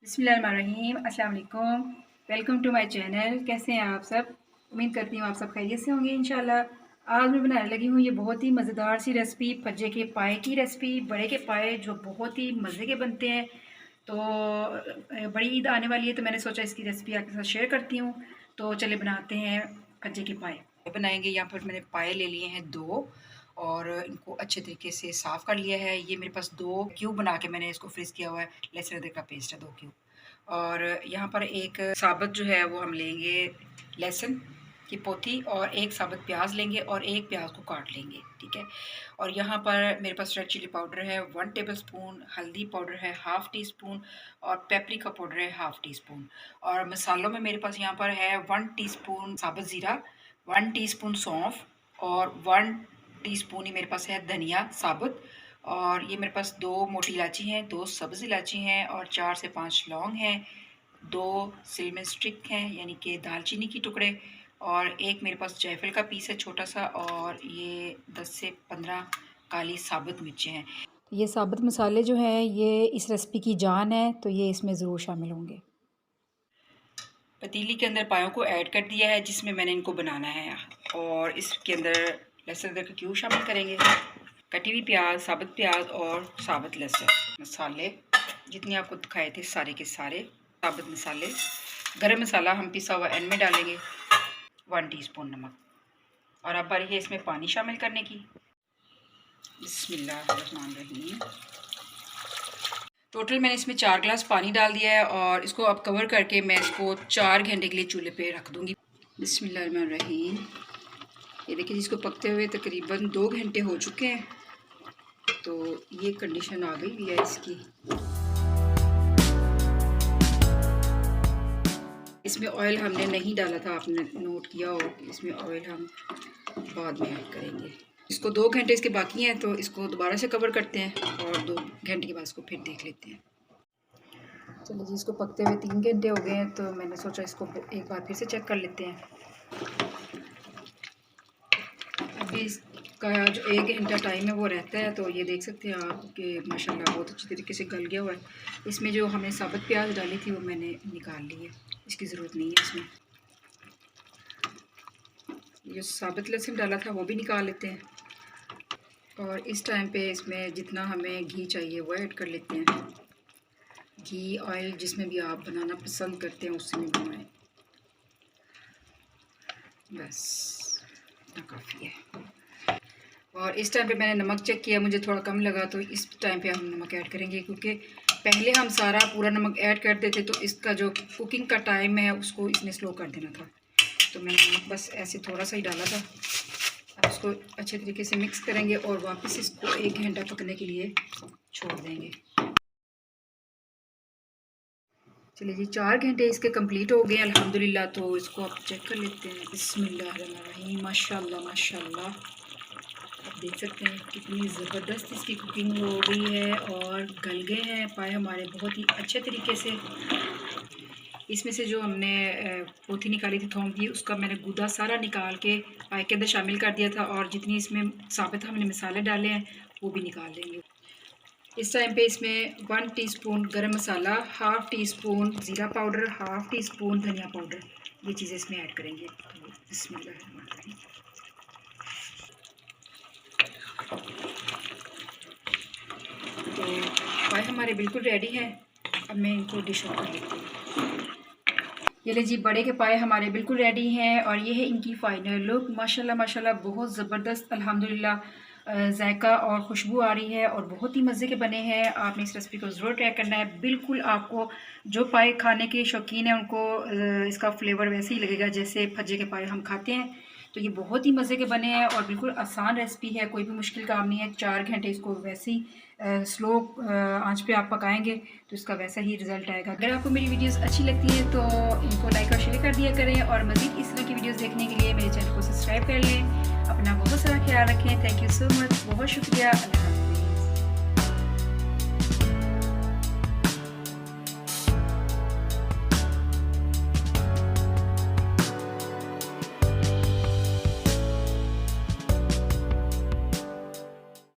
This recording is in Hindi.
बिस्मिल्लाहिर्रहमानिर्रहीम। अस्सलाम वालेकुम। Welcome to my channel. कैसे हैं आप सब? उम्मीद करती हूँ आप सब खैरियत से होंगे इंशाल्लाह। आज मैं बनाने लगी हूँ ये बहुत ही मज़ेदार सी रेसिपी, फज्जे के पाए की रेसिपी। बड़े के पाए जो बहुत ही मज़े के बनते हैं। तो बड़ी ईद आने वाली है तो मैंने सोचा इसकी रेसिपी आपके साथ शेयर करती हूँ। तो चले बनाते हैं फज्जे के पाए। बनाएंगे। यहाँ पर मैंने पाए ले लिए हैं 2 और इनको अच्छे तरीके से साफ़ कर लिया है। ये मेरे पास 2 क्यूब बना के मैंने इसको फ्रीज़ किया हुआ है। लहसुन अदरक का पेस्ट है 2 क्यूब। और यहाँ पर एक साबुत जो है वो हम लेंगे लहसुन की पोथी और एक साबुत प्याज लेंगे और एक प्याज को काट लेंगे, ठीक है। और यहाँ पर मेरे पास रेड चिली पाउडर है 1 टेबलस्पून, हल्दी पाउडर है 1/2 टी स्पून और पेपरिका पाउडर है 1/2 टी स्पून। और मसालों में मेरे पास यहाँ पर है 1 टीस्पून साबुत ज़ीरा, 1 टीस्पून सौंफ और 1 टीस्पून ही मेरे पास है धनिया साबुत। और ये मेरे पास 2 मोटी इलायची हैं, 2 सब्ज़ इलायची हैं और 4 से 5 लौंग हैं, 2 सिनेमन स्टिक हैं यानी कि दालचीनी के टुकड़े और एक मेरे पास जायफल का पीस है छोटा सा और ये 10 से 15 काली साबुत मिर्चें हैं। ये साबुत मसाले जो हैं ये इस रेसिपी की जान है, तो ये इसमें ज़रूर शामिल होंगे। पतीली के अंदर पायों को ऐड कर दिया है जिसमें मैंने इनको बनाना है और इसके अंदर लहसुन अदरक का क्यूब शामिल करेंगे, कटी हुई प्याज, साबुत प्याज और साबुत लहसुन। मसाले जितने आपको दिखाए थे सारे के सारे साबुत मसाले। गरम मसाला हम पिसा हुआ एंड में डालेंगे, 1 टीस्पून नमक। और अब बारी है इसमें पानी शामिल करने की। बिस्मिल्लाहिर्रहमानिर्रहीम। टोटल मैंने इसमें 4 गिलास पानी डाल दिया है और इसको अब कवर करके मैं इसको 4 घंटे के लिए चूल्हे पे रख दूँगी। बिस्मिल्लाहिर्रहमानिर्रहीम। ये देखिए जिसको पकते हुए तकरीबन 2 घंटे हो चुके हैं, तो ये कंडीशन आ गई है इसकी। इसमें ऑयल हमने नहीं डाला था, आपने नोट किया हो, इसमें ऑयल हम बाद में ऐड करेंगे। इसको 2 घंटे इसके बाकी हैं तो इसको दोबारा से कवर करते हैं और 2 घंटे के बाद इसको फिर देख लेते हैं। चलिए जी, इसको पकते हुए 3 घंटे हो गए हैं तो मैंने सोचा इसको एक बार फिर से चेक कर लेते हैं। अभी इसका जो 1 घंटा टाइम है वो रहता है, तो ये देख सकते हैं आप कि माशाल्लाह बहुत अच्छी तरीके से गल गया हुआ है। इसमें जो हमने साबुत प्याज डाली थी वो मैंने निकाल ली है, इसकी ज़रूरत नहीं है इसमें। जो साबुत लहसुन डाला था वो भी निकाल लेते हैं और इस टाइम पे इसमें जितना हमें घी चाहिए वो ऐड कर लेते हैं। घी ऑयल जिसमें भी आप बनाना पसंद करते हैं उससे में बनाएं, बस इतना काफ़ी है। और इस टाइम पे मैंने नमक चेक किया, मुझे थोड़ा कम लगा, तो इस टाइम पे हम नमक ऐड करेंगे क्योंकि पहले हम सारा पूरा नमक ऐड कर देते तो इसका जो कुकिंग का टाइम है उसको इसने स्लो कर देना था। तो मैंने नमक बस ऐसे थोड़ा सा ही डाला था। अब इसको अच्छे तरीके से मिक्स करेंगे और वापस इसको 1 घंटा पकने के लिए छोड़ देंगे। चलिए जी, 4 घंटे इसके कंप्लीट हो गए अल्हम्दुलिल्लाह। तो इसको आप चेक कर लेते हैं। बिस्मिल्लाहिर्रहमानिर्रहीम। माशाल्लाह माशाल्लाह, आप देख सकते हैं कितनी ज़बरदस्त इसकी कुकिंग हो गई है और गल गए हैं पाए हमारे बहुत ही अच्छे तरीके से। इसमें से जो हमने पोथी निकाली थी थोम की, उसका मैंने गूदा सारा निकाल के पाए के अंदर शामिल कर दिया था और जितनी इसमें साबित हमने मसाले डाले हैं वो भी निकाल देंगे। इस टाइम पे इसमें 1 टीस्पून गरम मसाला, 1/2 टीस्पून ज़ीरा पाउडर, 1/2 टीस्पून धनिया पाउडर, ये चीज़ें इसमें ऐड करेंगे। तो बिस्मिल्लाहिर्रहमानिर्रहीम। तो पाए हमारे बिल्कुल रेडी हैं। अब मैं इनको डिश आउट कर लेती हूँ। ये ले जी, बड़े के पाए हमारे बिल्कुल रेडी हैं और ये है इनकी फ़ाइनल लुक। माशाल्लाह माशाल्लाह बहुत ज़बरदस्त अल्हम्दुलिल्लाह जायका और खुशबू आ रही है और बहुत ही मज़े के बने हैं। आपने इस रेसिपी को ज़रूर ट्राई करना है। बिल्कुल आपको जो पाए खाने के शौकीन हैं उनको इसका फ्लेवर वैसे ही लगेगा जैसे फज्जे के पाए हम खाते हैं। तो ये बहुत ही मज़े के बने हैं और बिल्कुल आसान रेसिपी है, कोई भी मुश्किल काम नहीं है। 4 घंटे इसको वैसे ही स्लो आंच पे आप पकाएंगे तो इसका वैसा ही रिज़ल्ट आएगा। अगर आपको मेरी वीडियोस अच्छी लगती हैं तो इनको लाइक और शेयर कर दिया करें और मज़ीद इस तरह की वीडियोस देखने के लिए मेरे चैनल को सब्सक्राइब कर लें। अपना बहुत सारा ख्याल रखें। थैंक यू सो मच, बहुत शुक्रिया। अल्लाह।